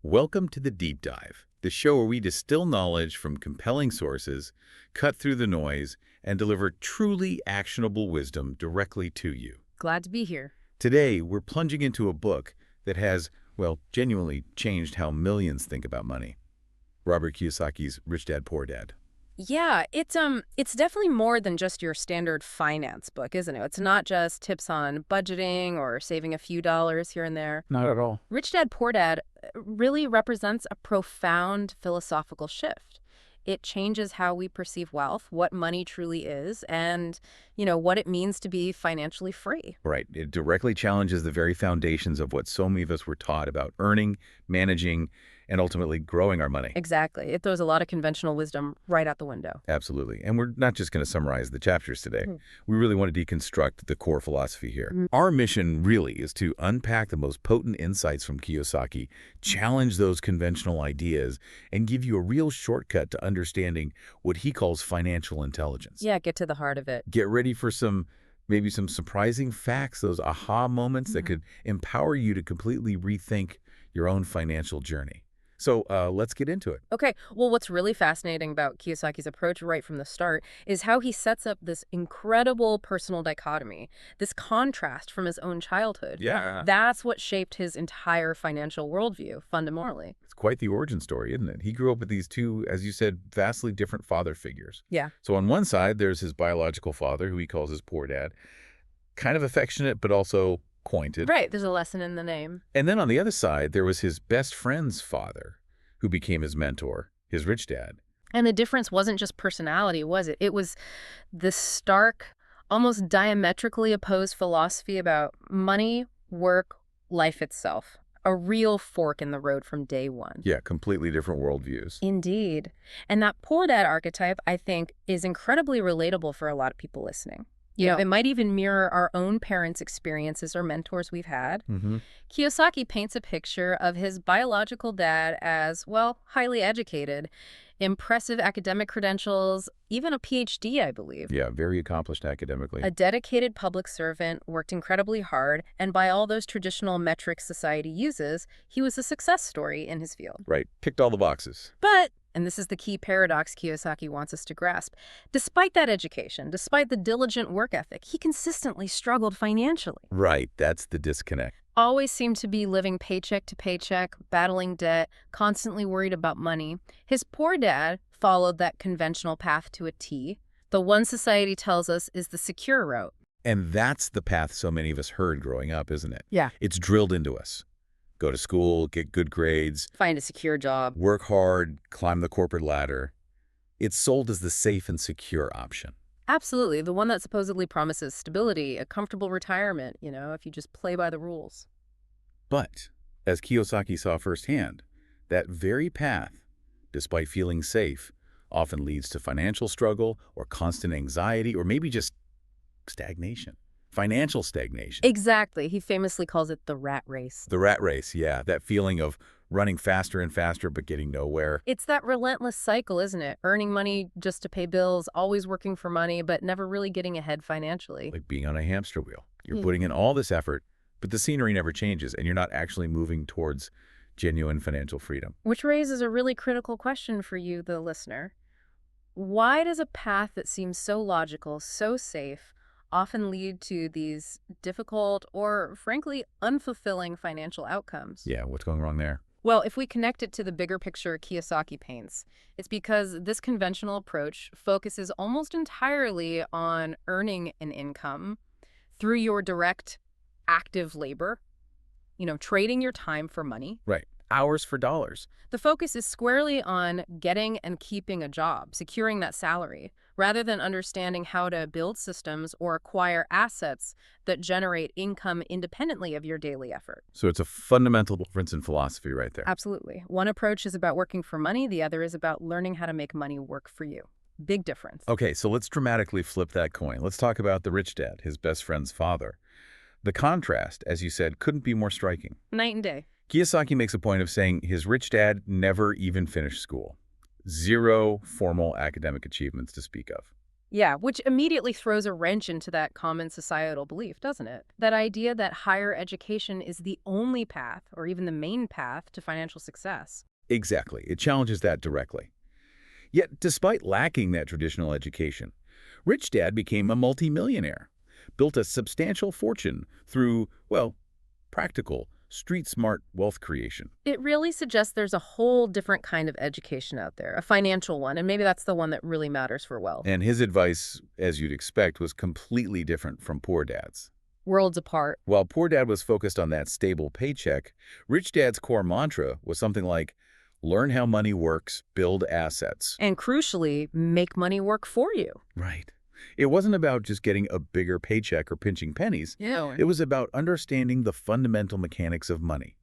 Welcome to the Deep Dive, the show where we distill knowledge from compelling sources, cut through the noise, and deliver truly actionable wisdom directly to you. Glad to be here. Today, we're plunging into a book that has, well, genuinely changed how millions think about money. Robert Kiyosaki's Rich Dad, Poor Dad. Yeah, it's definitely more than just your standard finance book, isn't it? It's not just tips on budgeting or saving a few dollars here and there. Not at all. Rich Dad, Poor Dad really represents a profound philosophical shift. It changes how we perceive wealth, what money truly is, and, what it means to be financially free. Right. It directly challenges the very foundations of what so many of us were taught about earning, managing, and ultimately growing our money. Exactly. It throws a lot of conventional wisdom right out the window. Absolutely. And we're not just going to summarize the chapters today. We really want to deconstruct the core philosophy here. Our mission really is to unpack the most potent insights from Kiyosaki, challenge those conventional ideas, and give you a real shortcut to understanding what he calls financial intelligence. Yeah, get to the heart of it. Get ready for maybe some surprising facts, those aha moments that could empower you to completely rethink your own financial journey. So let's get into it. Okay, well, what's really fascinating about Kiyosaki's approach right from the start is how he sets up this incredible personal dichotomy, this contrast from his own childhood. Yeah. That's what shaped his entire financial worldview, fundamentally. It's quite the origin story, isn't it? He grew up with these two, as you said, vastly different father figures. Yeah. So on one side, there's his biological father, who he calls his poor dad, kind of affectionate, but also pointed. Right, there's a lesson in the name. And then on the other side, there was his best friend's father, who became his mentor, his rich dad. And the difference wasn't just personality, was it? It was the stark, almost diametrically opposed philosophy about money, work, life itself. A real fork in the road from day one. Yeah, completely different worldviews. Indeed. And that poor dad archetype, I think, is incredibly relatable for a lot of people listening. It might even mirror our own parents' experiences or mentors we've had. Kiyosaki paints a picture of his biological dad as, well, highly educated, impressive academic credentials, even a PhD, I believe. Yeah, very accomplished academically. A dedicated public servant, worked incredibly hard, and by all those traditional metrics society uses, he was a success story in his field. Right, ticked all the boxes. But, and this is the key paradox Kiyosaki wants us to grasp, despite that education, despite the diligent work ethic, he consistently struggled financially. Right, that's the disconnect. Always seemed to be living paycheck to paycheck, battling debt, constantly worried about money. His poor dad followed that conventional path to a T, the one society tells us is the secure route. And that's the path so many of us heard growing up, isn't it? Yeah. It's drilled into us. Go to school, get good grades, Find a secure job. work hard, climb the corporate ladder. It's sold as the safe and secure option. Absolutely. The one that supposedly promises stability, a comfortable retirement, if you just play by the rules. But, as Kiyosaki saw firsthand, that very path, despite feeling safe, often leads to financial struggle or constant anxiety or maybe just stagnation. Financial stagnation. Exactly. He famously calls it the rat race. The rat race, yeah. That feeling of running faster and faster but getting nowhere. It's that relentless cycle, isn't it? Earning money just to pay bills, always working for money, but never really getting ahead financially. Like being on a hamster wheel. You're putting in all this effort, but the scenery never changes and you're not actually moving towards genuine financial freedom. Which raises a really critical question for you, the listener. Why does a path that seems so logical, so safe, often lead to these difficult or, frankly, unfulfilling financial outcomes? Yeah, what's going wrong there? Well, if we connect it to the bigger picture Kiyosaki paints, it's because this conventional approach focuses almost entirely on earning an income through your direct, active labor, trading your time for money. Right. Hours for dollars. The focus is squarely on getting and keeping a job, securing that salary, rather than understanding how to build systems or acquire assets that generate income independently of your daily effort. So it's a fundamental difference in philosophy right there. Absolutely. One approach is about working for money. The other is about learning how to make money work for you. Big difference. Okay, so let's dramatically flip that coin. Let's talk about the rich dad, his best friend's father. The contrast, as you said, couldn't be more striking. Night and day. Kiyosaki makes a point of saying his rich dad never even finished school. Zero formal academic achievements to speak of. Yeah, which immediately throws a wrench into that common societal belief, doesn't it? That idea that higher education is the only path, or even the main path, to financial success. Exactly. It challenges that directly. Yet, despite lacking that traditional education, Rich Dad became a multimillionaire, built a substantial fortune through, well, practical, street-smart wealth creation. It really suggests there's a whole different kind of education out there, a financial one, and maybe that's the one that really matters for wealth. And his advice, as you'd expect, was completely different from Poor Dad's. Worlds apart. While Poor Dad was focused on that stable paycheck, Rich Dad's core mantra was something like, learn how money works, build assets. And crucially, make money work for you. Right. It wasn't about just getting a bigger paycheck or pinching pennies. Yeah. It was about understanding the fundamental mechanics of money,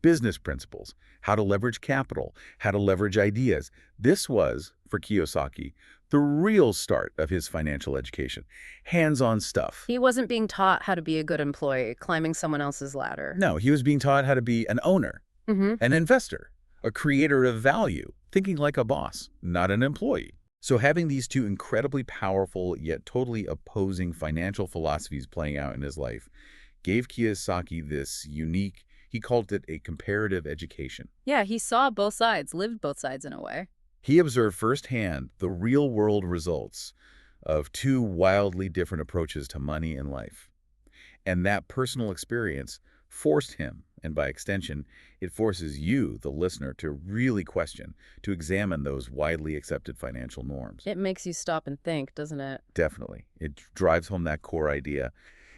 business principles, how to leverage capital, how to leverage ideas. This was, for Kiyosaki, the real start of his financial education. Hands-on stuff. He wasn't being taught how to be a good employee, climbing someone else's ladder. No, he was being taught how to be an owner, an investor, a creator of value, thinking like a boss, not an employee. So having these two incredibly powerful yet totally opposing financial philosophies playing out in his life gave Kiyosaki this unique, he called it a comparative education. Yeah, he saw both sides, lived both sides in a way. He observed firsthand the real-world results of two wildly different approaches to money and life. And that personal experience forced him, and by extension, it forces you, the listener, to really question, to examine those widely accepted financial norms. It makes you stop and think, doesn't it? Definitely. It drives home that core idea.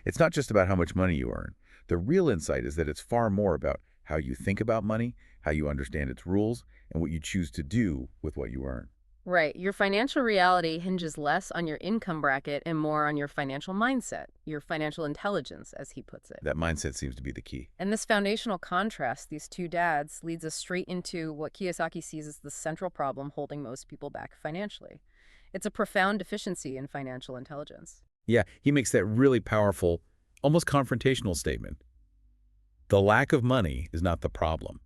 It's not just about how much money you earn. The real insight is that it's far more about how you think about money, how you understand its rules, and what you choose to do with what you earn. Right. Your financial reality hinges less on your income bracket and more on your financial mindset, your financial intelligence, as he puts it. That mindset seems to be the key. And this foundational contrast, these two dads, leads us straight into what Kiyosaki sees as the central problem holding most people back financially. It's a profound deficiency in financial intelligence. Yeah, he makes that really powerful, almost confrontational statement. The lack of money is not the problem.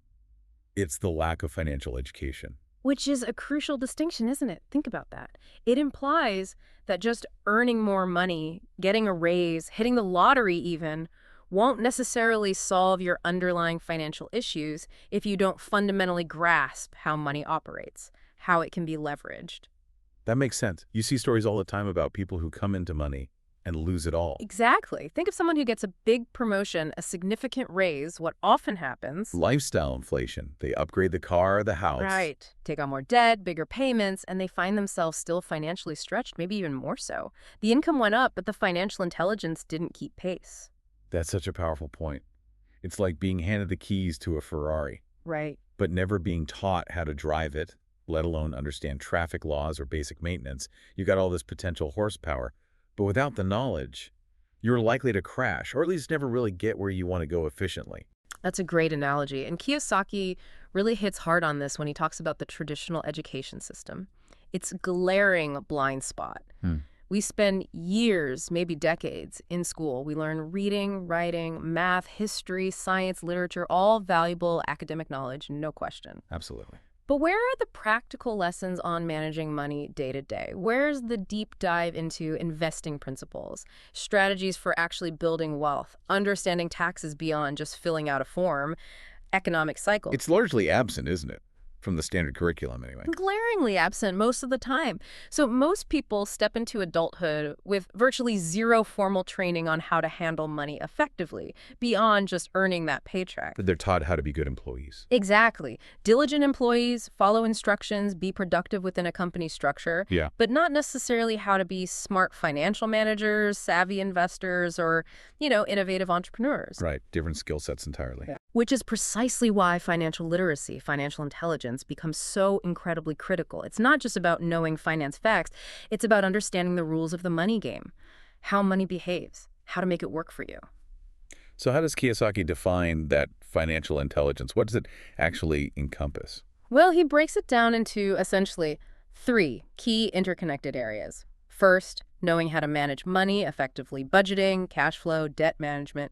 It's the lack of financial education. Which is a crucial distinction, isn't it? Think about that. It implies that just earning more money, getting a raise, hitting the lottery even, won't necessarily solve your underlying financial issues if you don't fundamentally grasp how money operates, how it can be leveraged. That makes sense. You see stories all the time about people who come into money and lose it all. Exactly. Think of someone who gets a big promotion, a significant raise. What often happens? Lifestyle inflation. They upgrade the car, the house. Right. Take on more debt, bigger payments, and they find themselves still financially stretched, maybe even more so. The income went up, but the financial intelligence didn't keep pace. That's such a powerful point. It's like being handed the keys to a Ferrari. Right. But never being taught how to drive it, let alone understand traffic laws or basic maintenance. You got all this potential horsepower. But without the knowledge, you're likely to crash, or at least never really get where you want to go efficiently. That's a great analogy. And Kiyosaki really hits hard on this when he talks about the traditional education system. It's a glaring blind spot. We spend years, maybe decades, in school. We learn reading, writing, math, history, science, literature, all valuable academic knowledge, no question. Absolutely. But where are the practical lessons on managing money day to day? Where's the deep dive into investing principles, strategies for actually building wealth, understanding taxes beyond just filling out a form, economic cycle? It's largely absent, isn't it? From the standard curriculum, anyway. Glaringly absent most of the time. So most people step into adulthood with virtually zero formal training on how to handle money effectively, beyond just earning that paycheck. But they're taught how to be good employees. Exactly. Diligent employees, follow instructions, be productive within a company structure, but not necessarily how to be smart financial managers, savvy investors, or, innovative entrepreneurs. Right. Different skill sets entirely. Yeah. Which is precisely why financial literacy, financial intelligence becomes so incredibly critical. It's not just about knowing finance facts. It's about understanding the rules of the money game, how money behaves, how to make it work for you. So how does Kiyosaki define that financial intelligence? What does it actually encompass? Well, he breaks it down into essentially 3 key interconnected areas. First, knowing how to manage money, effectively budgeting, cash flow, debt management.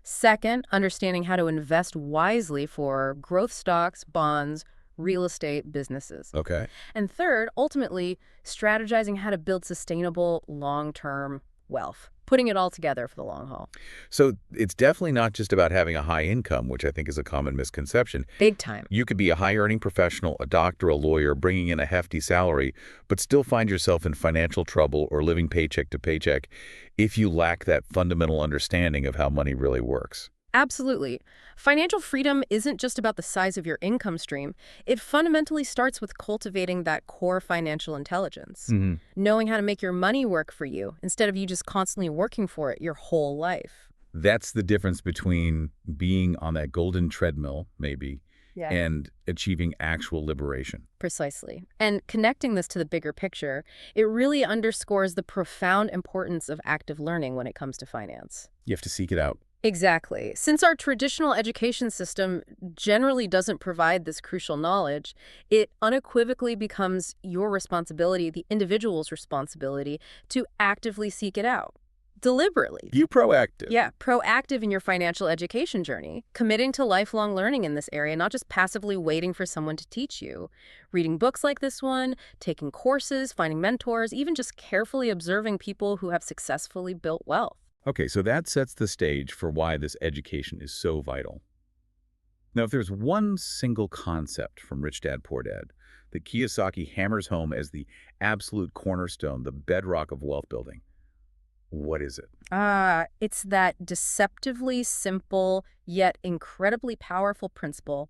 Second, understanding how to invest wisely for growth stocks, bonds, real estate, businesses. Okay. And third, ultimately, strategizing how to build sustainable, long-term wealth, putting it all together for the long haul. So it's definitely not just about having a high income, which I think is a common misconception. Big time. You could be a high-earning professional, a doctor, a lawyer, bringing in a hefty salary, but still find yourself in financial trouble or living paycheck to paycheck if you lack that fundamental understanding of how money really works. Absolutely. Financial freedom isn't just about the size of your income stream. It fundamentally starts with cultivating that core financial intelligence, knowing how to make your money work for you instead of you just constantly working for it your whole life. That's the difference between being on that golden treadmill, maybe, Yeah. and achieving actual liberation. Precisely. And connecting this to the bigger picture, it really underscores the profound importance of active learning when it comes to finance. You have to seek it out. Exactly. Since our traditional education system generally doesn't provide this crucial knowledge, it unequivocally becomes your responsibility, the individual's responsibility, to actively seek it out. Deliberately. You proactive. Yeah, proactive in your financial education journey, committing to lifelong learning in this area, not just passively waiting for someone to teach you. Reading books like this one, taking courses, finding mentors, even just carefully observing people who have successfully built wealth. Okay, so that sets the stage for why this education is so vital. Now, if there's one single concept from Rich Dad, Poor Dad that Kiyosaki hammers home as the absolute cornerstone, the bedrock of wealth building, what is it? It's that deceptively simple yet incredibly powerful principle: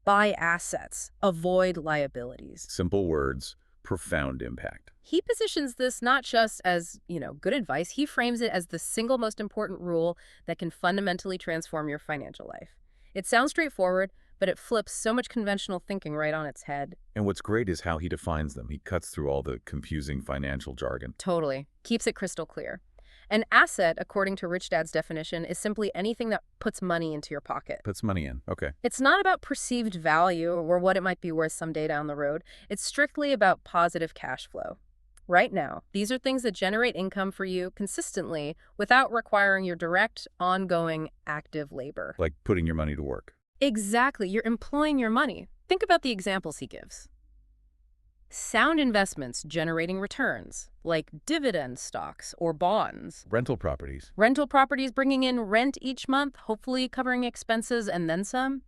buy assets, avoid liabilities. Simple words, profound impact. He positions this not just as, good advice. He frames it as the single most important rule that can fundamentally transform your financial life. It sounds straightforward, but it flips so much conventional thinking right on its head. And what's great is how he defines them. He cuts through all the confusing financial jargon. Totally. Keeps it crystal clear. An asset, according to Rich Dad's definition, is simply anything that puts money into your pocket. Puts money in. Okay. It's not about perceived value or what it might be worth someday down the road. It's strictly about positive cash flow. Right now, these are things that generate income for you consistently without requiring your direct, ongoing, active labor. Like putting your money to work. Exactly. You're employing your money. Think about the examples he gives. Sound investments generating returns, like dividend stocks or bonds. Rental properties. Rental properties bringing in rent each month, hopefully covering expenses and then some.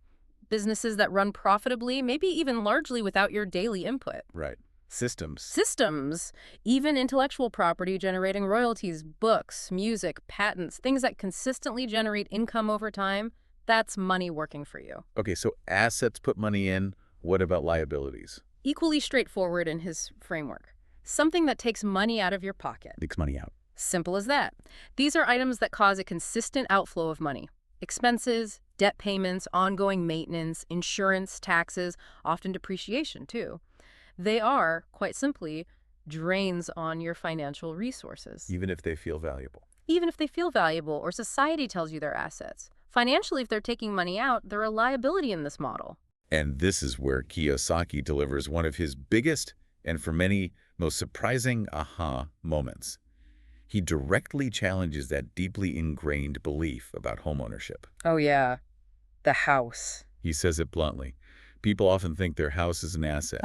Businesses that run profitably, maybe even largely without your daily input. Right. Systems. Systems, even intellectual property generating royalties, books, music, patents, things that consistently generate income over time. That's money working for you. Okay, so assets put money in. What about liabilities? Equally straightforward in his framework. Something that takes money out of your pocket. Takes money out. Simple as that. These are items that cause a consistent outflow of money. Expenses, debt payments, ongoing maintenance, insurance, taxes, often depreciation too. They are, quite simply, drains on your financial resources. Even if they feel valuable. Even if they feel valuable or society tells you they're assets. Financially, if they're taking money out, they're a liability in this model. And this is where Kiyosaki delivers one of his biggest and for many most surprising aha moments. He directly challenges that deeply ingrained belief about homeownership. Oh yeah, the house. He says it bluntly. People often think their house is an asset.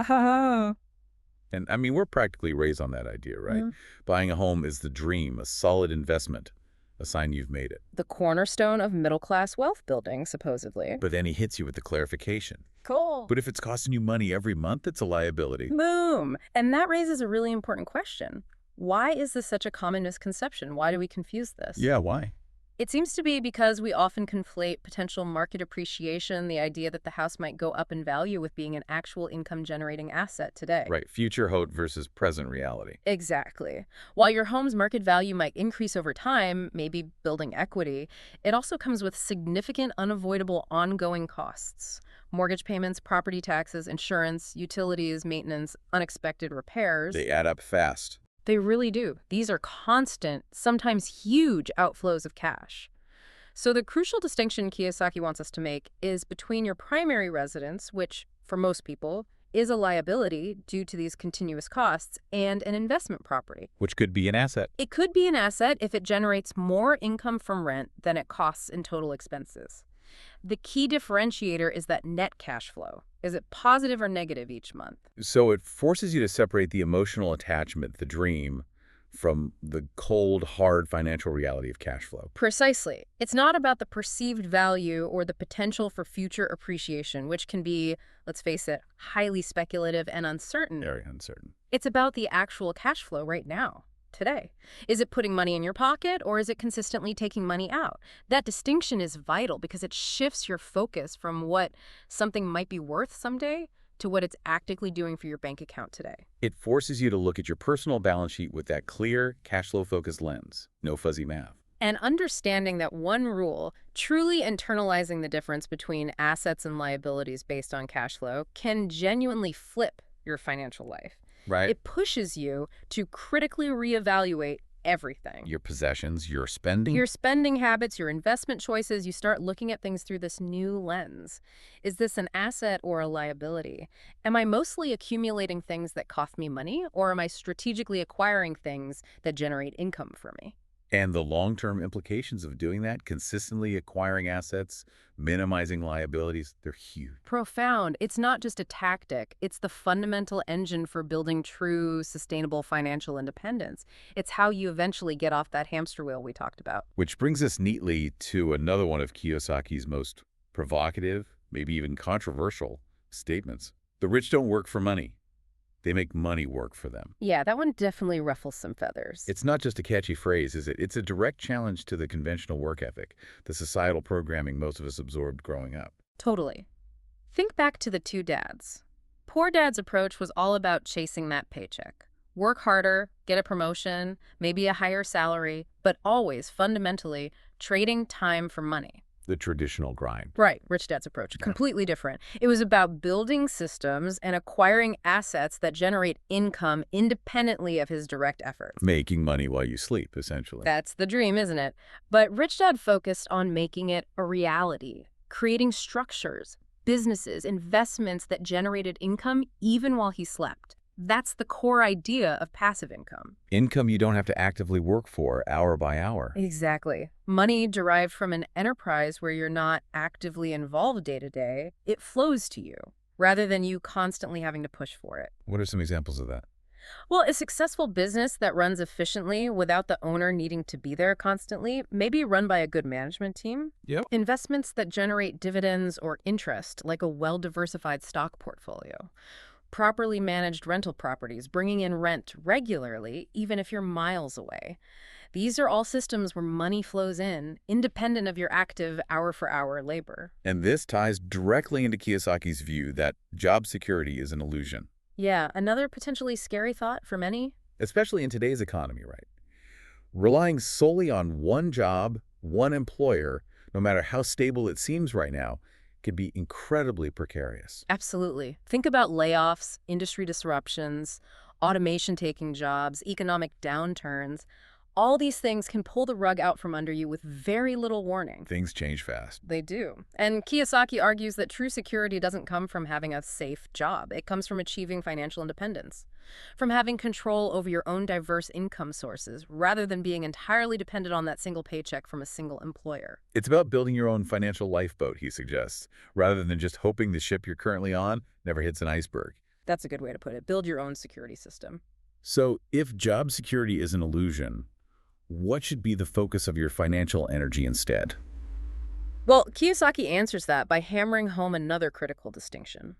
And I mean, we're practically raised on that idea, right? Buying a home is the dream, a solid investment, a sign you've made it. The cornerstone of middle-class wealth building, supposedly. But then he hits you with the clarification. Cool. But if it's costing you money every month, it's a liability. Boom. And that raises a really important question. Why is this such a common misconception? Why do we confuse this? Yeah, why? It seems to be because we often conflate potential market appreciation, the idea that the house might go up in value, with being an actual income-generating asset today. Right, future hope versus present reality. Exactly. While your home's market value might increase over time, maybe building equity, it also comes with significant, unavoidable, ongoing costs. Mortgage payments, property taxes, insurance, utilities, maintenance, unexpected repairs. They add up fast. They really do. These are constant, sometimes huge outflows of cash. So the crucial distinction Kiyosaki wants us to make is between your primary residence, which, for most people, is a liability due to these continuous costs, and an investment property. Which could be an asset. It could be an asset if it generates more income from rent than it costs in total expenses. The key differentiator is that net cash flow. Is it positive or negative each month? So it forces you to separate the emotional attachment, the dream, from the cold, hard financial reality of cash flow. Precisely. It's not about the perceived value or the potential for future appreciation, which can be, let's face it, highly speculative and uncertain. Very uncertain. It's about the actual cash flow right now, today. Is it putting money in your pocket or is it consistently taking money out? That distinction is vital because it shifts your focus from what something might be worth someday to what it's actively doing for your bank account today. It forces you to look at your personal balance sheet with that clear, cash flow-focused lens. No fuzzy math. And understanding that one rule, truly internalizing the difference between assets and liabilities based on cash flow, can genuinely flip your financial life. Right. It pushes you to critically reevaluate everything. Your possessions, your spending. Your spending habits, your investment choices, you start looking at things through this new lens. Is this an asset or a liability? Am I mostly accumulating things that cost me money, or am I strategically acquiring things that generate income for me? And the long-term implications of doing that, consistently acquiring assets, minimizing liabilities, they're huge. Profound. It's not just a tactic. It's the fundamental engine for building true, sustainable financial independence. It's how you eventually get off that hamster wheel we talked about. Which brings us neatly to another one of Kiyosaki's most provocative, maybe even controversial statements. The rich don't work for money. They make money work for them. Yeah, that one definitely ruffles some feathers. It's not just a catchy phrase, is it? It's a direct challenge to the conventional work ethic, the societal programming most of us absorbed growing up. Totally. Think back to the two dads. Poor dad's approach was all about chasing that paycheck. Work harder, get a promotion, maybe a higher salary, but always, fundamentally, trading time for money. The traditional grind. Right, rich dad's approach. Yeah. Completely different. It was about building systems and acquiring assets that generate income independently of his direct efforts. Making money while you sleep, essentially. That's the dream, isn't it? But rich dad focused on making it a reality, creating structures, businesses, investments that generated income even while he slept. That's the core idea of passive income. Income you don't have to actively work for, hour by hour. Exactly. Money derived from an enterprise where you're not actively involved day to day, it flows to you, rather than you constantly having to push for it. What are some examples of that? Well, a successful business that runs efficiently without the owner needing to be there constantly may be run by a good management team. Yep. Investments that generate dividends or interest, like a well-diversified stock portfolio. Properly managed rental properties, bringing in rent regularly, even if you're miles away. These are all systems where money flows in, independent of your active hour-for-hour labor. And this ties directly into Kiyosaki's view that job security is an illusion. Yeah, another potentially scary thought for many. Especially in today's economy, right? Relying solely on one job, one employer, no matter how stable it seems right now, can be incredibly precarious. Absolutely. Think about layoffs, industry disruptions, automation taking jobs, economic downturns. All these things can pull the rug out from under you with very little warning. Things change fast. They do. And Kiyosaki argues that true security doesn't come from having a safe job. It comes from achieving financial independence, from having control over your own diverse income sources, rather than being entirely dependent on that single paycheck from a single employer. It's about building your own financial lifeboat, he suggests, rather than just hoping the ship you're currently on never hits an iceberg. That's a good way to put it. Build your own security system. So if job security is an illusion, what should be the focus of your financial energy instead? Well, Kiyosaki answers that by hammering home another critical distinction.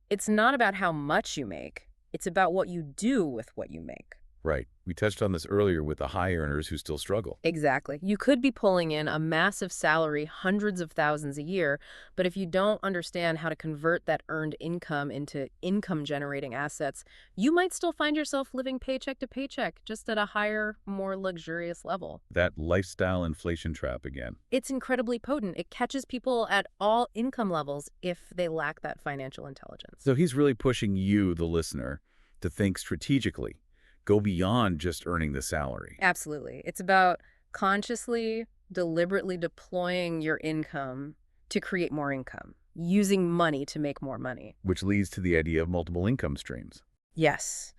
It's not about how much you make. It's about what you do with what you make. Right. We touched on this earlier with the high earners who still struggle. Exactly. You could be pulling in a massive salary, hundreds of thousands a year, but if you don't understand how to convert that earned income into income-generating assets, you might still find yourself living paycheck to paycheck, just at a higher, more luxurious level. That lifestyle inflation trap again. It's incredibly potent. It catches people at all income levels if they lack that financial intelligence. So he's really pushing you, the listener, to think strategically. Go beyond just earning the salary. Absolutely. It's about consciously, deliberately deploying your income to create more income, using money to make more money. Which leads to the idea of multiple income streams. Yes.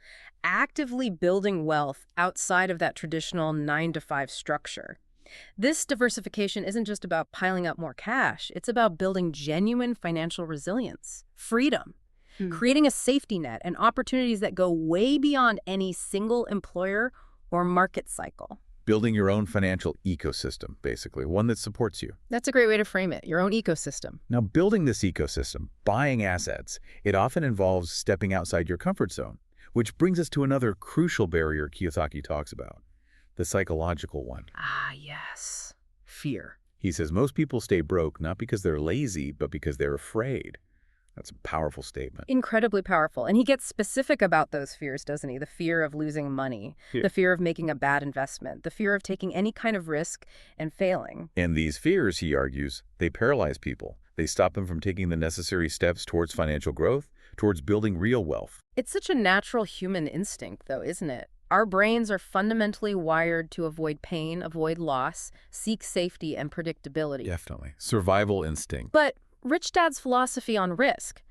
Actively building wealth outside of that traditional 9-to-5 structure. This diversification isn't just about piling up more cash. It's about building genuine financial resilience, freedom, creating a safety net and opportunities that go way beyond any single employer or market cycle. Building your own financial ecosystem, basically, one that supports you. That's a great way to frame it, your own ecosystem. Now, building this ecosystem, buying assets, it often involves stepping outside your comfort zone, which brings us to another crucial barrier Kiyosaki talks about, the psychological one. Ah, yes. Fear. He says most people stay broke not because they're lazy, but because they're afraid. That's a powerful statement. Incredibly powerful. And he gets specific about those fears, doesn't he? The fear of losing money, the fear of making a bad investment, the fear of taking any kind of risk and failing. And these fears, he argues, they paralyze people. They stop them from taking the necessary steps towards financial growth, towards building real wealth. It's such a natural human instinct, though, isn't it? Our brains are fundamentally wired to avoid pain, avoid loss, seek safety and predictability. Definitely. Survival instinct. But Rich Dad's philosophy on risk,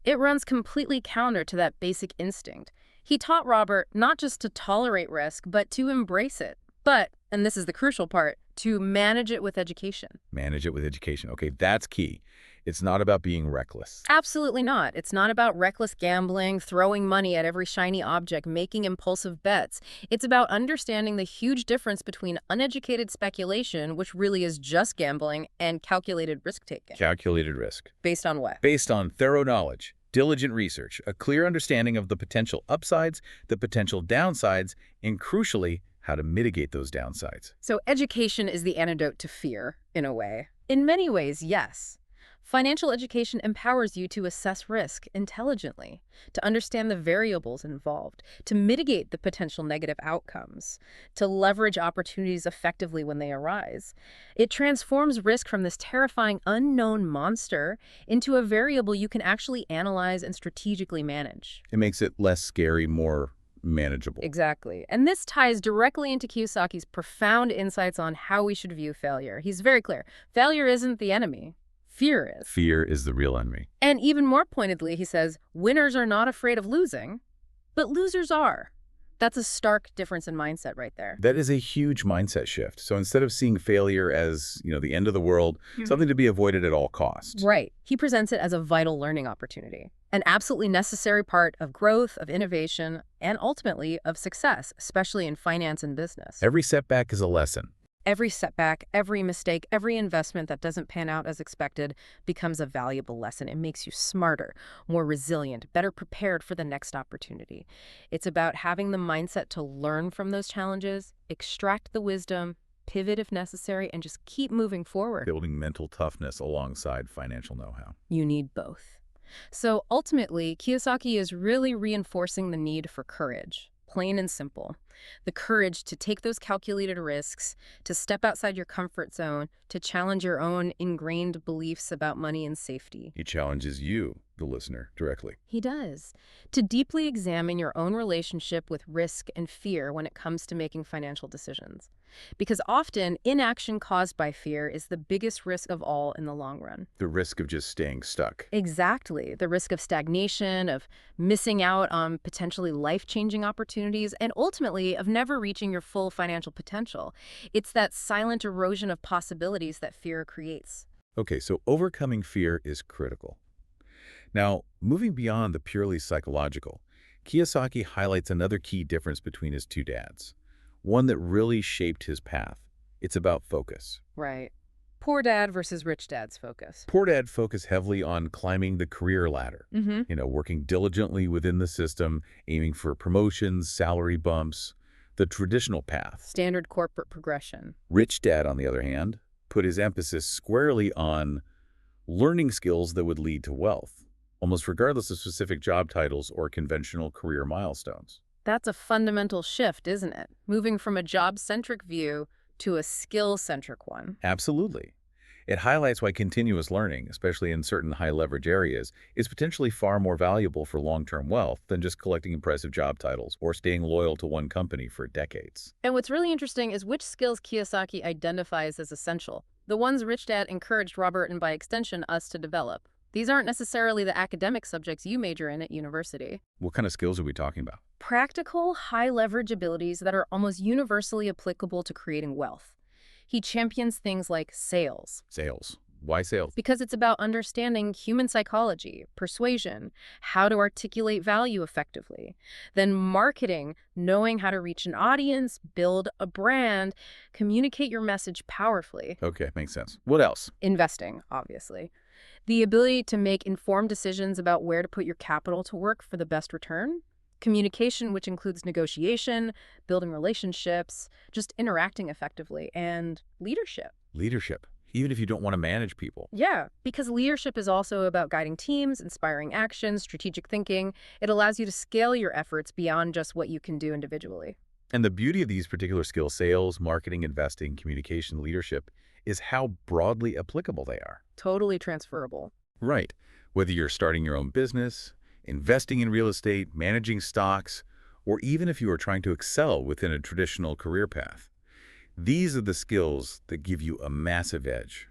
it runs completely counter to that basic instinct. He taught Robert not just to tolerate risk, but to embrace it. But, and this is the crucial part, to manage it with education. Manage it with education. Okay, that's key. It's not about being reckless. Absolutely not. It's not about reckless gambling, throwing money at every shiny object, making impulsive bets. It's about understanding the huge difference between uneducated speculation, which really is just gambling, and calculated risk-taking. Calculated risk. Based on what? Based on thorough knowledge, diligent research, a clear understanding of the potential upsides, the potential downsides, and crucially, how to mitigate those downsides. So education is the antidote to fear, in a way. In many ways, yes. Financial education empowers you to assess risk intelligently, to understand the variables involved, to mitigate the potential negative outcomes, to leverage opportunities effectively when they arise. It transforms risk from this terrifying unknown monster into a variable you can actually analyze and strategically manage. It makes it less scary, more manageable. Exactly. And this ties directly into Kiyosaki's profound insights on how we should view failure. He's very clear. Failure isn't the enemy. Fear is. Fear is the real enemy. And even more pointedly, he says, winners are not afraid of losing, but losers are. That's a stark difference in mindset right there. That is a huge mindset shift. So instead of seeing failure as, the end of the world, something to be avoided at all costs. Right. He presents it as a vital learning opportunity, an absolutely necessary part of growth, of innovation, and ultimately of success, especially in finance and business. Every setback is a lesson. Every setback, every mistake, every investment that doesn't pan out as expected becomes a valuable lesson. It makes you smarter, more resilient, better prepared for the next opportunity. It's about having the mindset to learn from those challenges, extract the wisdom, pivot if necessary, and just keep moving forward. Building mental toughness alongside financial know-how. You need both. So ultimately, Kiyosaki is really reinforcing the need for courage. Plain and simple. The courage to take those calculated risks, to step outside your comfort zone, to challenge your own ingrained beliefs about money and safety. He challenges you, the listener, directly. He does. To deeply examine your own relationship with risk and fear when it comes to making financial decisions. Because often, inaction caused by fear is the biggest risk of all in the long run. The risk of just staying stuck. Exactly. The risk of stagnation, of missing out on potentially life-changing opportunities, and ultimately of never reaching your full financial potential. It's that silent erosion of possibilities that fear creates. Okay, so overcoming fear is critical. Now, moving beyond the purely psychological, Kiyosaki highlights another key difference between his two dads. One that really shaped his path. It's about focus. Right. Poor dad versus rich dad's focus. Poor dad focused heavily on climbing the career ladder, working diligently within the system, aiming for promotions, salary bumps, the traditional path. Standard corporate progression. Rich dad, on the other hand, put his emphasis squarely on learning skills that would lead to wealth, almost regardless of specific job titles or conventional career milestones. That's a fundamental shift, isn't it? Moving from a job-centric view to a skill-centric one. Absolutely. It highlights why continuous learning, especially in certain high-leverage areas, is potentially far more valuable for long-term wealth than just collecting impressive job titles or staying loyal to one company for decades. And what's really interesting is which skills Kiyosaki identifies as essential, the ones Rich Dad encouraged Robert and by extension us to develop. These aren't necessarily the academic subjects you major in at university. What kind of skills are we talking about? Practical, high-leverage abilities that are almost universally applicable to creating wealth. He champions things like sales. Sales. Why sales? Because it's about understanding human psychology, persuasion, how to articulate value effectively. Then marketing, knowing how to reach an audience, build a brand, communicate your message powerfully. Okay, makes sense. What else? Investing, obviously. The ability to make informed decisions about where to put your capital to work for the best return. Communication, which includes negotiation, building relationships, just interacting effectively, and leadership. Leadership. Even if you don't want to manage people. Yeah, because leadership is also about guiding teams, inspiring action, strategic thinking. It allows you to scale your efforts beyond just what you can do individually. And the beauty of these particular skills, sales, marketing, investing, communication, leadership, is how broadly applicable they are. Totally transferable. Right. Whether you're starting your own business, investing in real estate, managing stocks, or even if you are trying to excel within a traditional career path. These are the skills that give you a massive edge.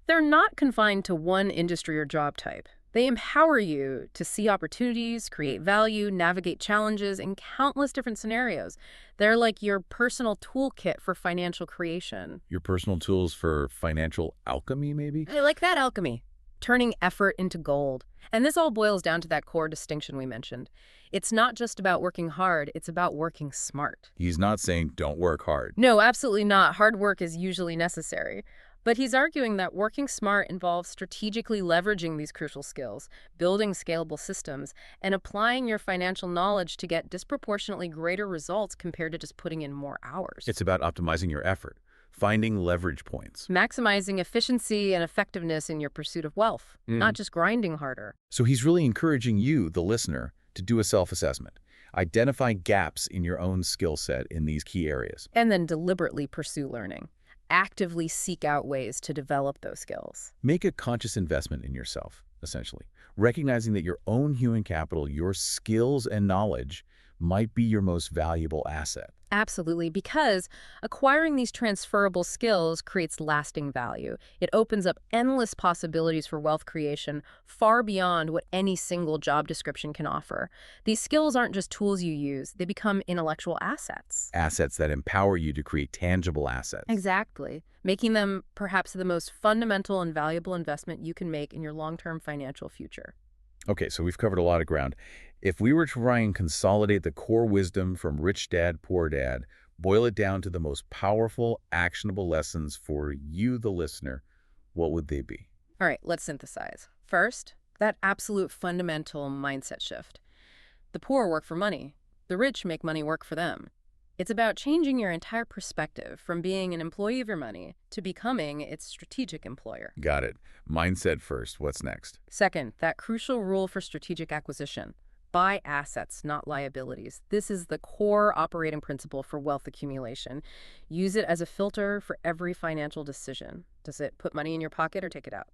They're not confined to one industry or job type. They empower you to see opportunities, create value, navigate challenges in countless different scenarios. They're like your personal toolkit for financial creation. Your personal tools for financial alchemy, maybe? I like that alchemy. Turning effort into gold. And this all boils down to that core distinction we mentioned. It's not just about working hard, it's about working smart. He's not saying don't work hard. No, absolutely not. Hard work is usually necessary. But he's arguing that working smart involves strategically leveraging these crucial skills, building scalable systems, and applying your financial knowledge to get disproportionately greater results compared to just putting in more hours. It's about optimizing your effort, finding leverage points. Maximizing efficiency and effectiveness in your pursuit of wealth, not just grinding harder. So he's really encouraging you, the listener, to do a self-assessment. Identify gaps in your own skill set in these key areas. And then deliberately pursue learning. Actively seek out ways to develop those skills. Make a conscious investment in yourself, essentially. Recognizing that your own human capital, your skills and knowledge might be your most valuable asset. Absolutely, because acquiring these transferable skills creates lasting value. It opens up endless possibilities for wealth creation far beyond what any single job description can offer. These skills aren't just tools you use, they become intellectual assets. Assets that empower you to create tangible assets. Exactly, making them perhaps the most fundamental and valuable investment you can make in your long-term financial future. Okay, so we've covered a lot of ground. If we were to try and consolidate the core wisdom from Rich Dad, Poor Dad, boil it down to the most powerful, actionable lessons for you, the listener, what would they be? All right, let's synthesize. First, that absolute fundamental mindset shift. The poor work for money. The rich make money work for them. It's about changing your entire perspective from being an employee of your money to becoming its strategic employer. Got it. Mindset first. What's next? Second, that crucial rule for strategic acquisition. Buy assets, not liabilities. This is the core operating principle for wealth accumulation. Use it as a filter for every financial decision. Does it put money in your pocket or take it out?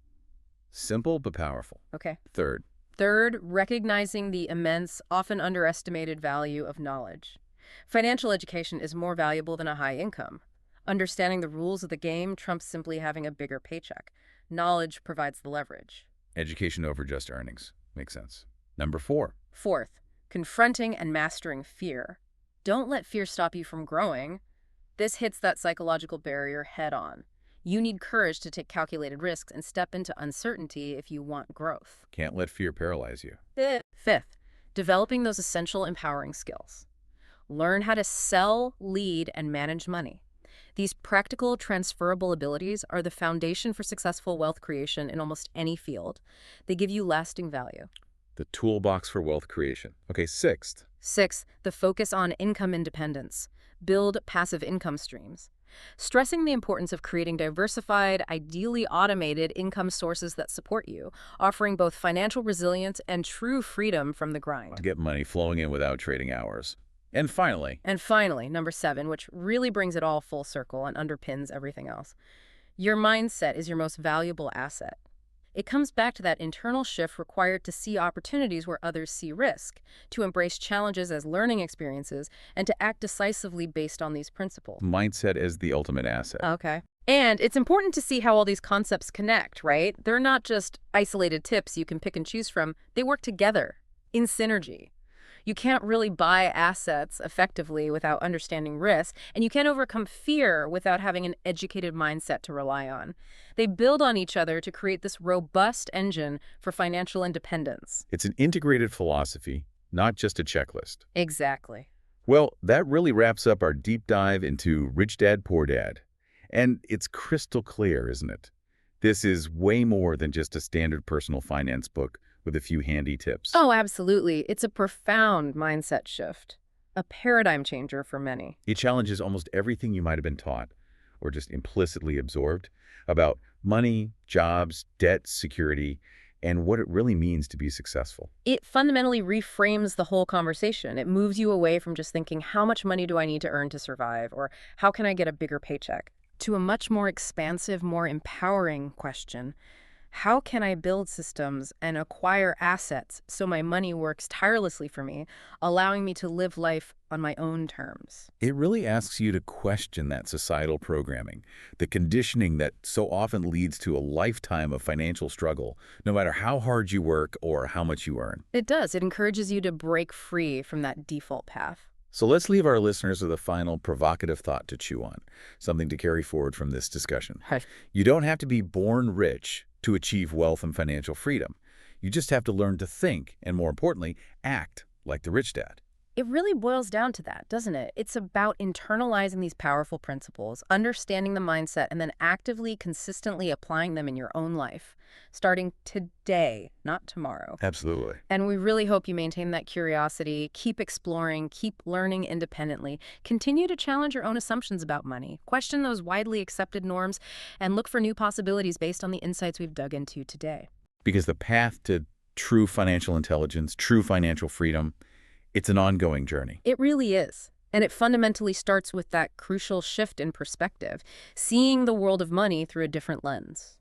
Simple but powerful. Okay. Third, recognizing the immense, often underestimated value of knowledge. Financial education is more valuable than a high income. Understanding the rules of the game trumps simply having a bigger paycheck. Knowledge provides the leverage. education over just earnings. Makes sense. Number 4. Fourth, confronting and mastering fear. Don't let fear stop you from growing. This hits that psychological barrier head on. You need courage to take calculated risks and step into uncertainty if you want growth. Can't let fear paralyze you. Fifth, developing those essential empowering skills. Learn how to sell, lead, and manage money. These practical, transferable abilities are the foundation for successful wealth creation in almost any field. They give you lasting value. The toolbox for wealth creation. Okay, sixth. The focus on income independence. Build passive income streams. Stressing the importance of creating diversified, ideally automated income sources that support you, offering both financial resilience and true freedom from the grind. Get money flowing in without trading hours. And finally, number 7, which really brings it all full circle and underpins everything else. Your mindset is your most valuable asset. It comes back to that internal shift required to see opportunities where others see risk, to embrace challenges as learning experiences, and to act decisively based on these principles. mindset is the ultimate asset. Okay. And it's important to see how all these concepts connect, right? They're not just isolated tips you can pick and choose from. They work together, in synergy. You can't really buy assets effectively without understanding risk, and you can't overcome fear without having an educated mindset to rely on. They build on each other to create this robust engine for financial independence. It's an integrated philosophy, not just a checklist. Exactly. Well, that really wraps up our deep dive into Rich Dad, Poor Dad. And it's crystal clear, isn't it? This is way more than just a standard personal finance book with a few handy tips. Oh, absolutely. It's a profound mindset shift, a paradigm changer for many. It challenges almost everything you might have been taught or just implicitly absorbed about money, jobs, debt, security, and what it really means to be successful. It fundamentally reframes the whole conversation. It moves you away from just thinking, how much money do I need to earn to survive? Or how can I get a bigger paycheck? To a much more expansive, more empowering question. How can I build systems and acquire assets so my money works tirelessly for me, allowing me to live life on my own terms? It really asks you to question that societal programming, the conditioning that so often leads to a lifetime of financial struggle, no matter how hard you work or how much you earn. It does. It encourages you to break free from that default path. So let's leave our listeners with a final provocative thought to chew on, something to carry forward from this discussion. Hey. You don't have to be born rich to achieve wealth and financial freedom. You just have to learn to think and, more importantly, act like the rich dad. It really boils down to that, doesn't it? It's about internalizing these powerful principles, understanding the mindset, and then actively, consistently applying them in your own life, starting today, not tomorrow. Absolutely. And we really hope you maintain that curiosity, keep exploring, keep learning independently, continue to challenge your own assumptions about money, question those widely accepted norms, and look for new possibilities based on the insights we've dug into today. Because the path to true financial intelligence, true financial freedom, it's an ongoing journey. It really is. And it fundamentally starts with that crucial shift in perspective, seeing the world of money through a different lens.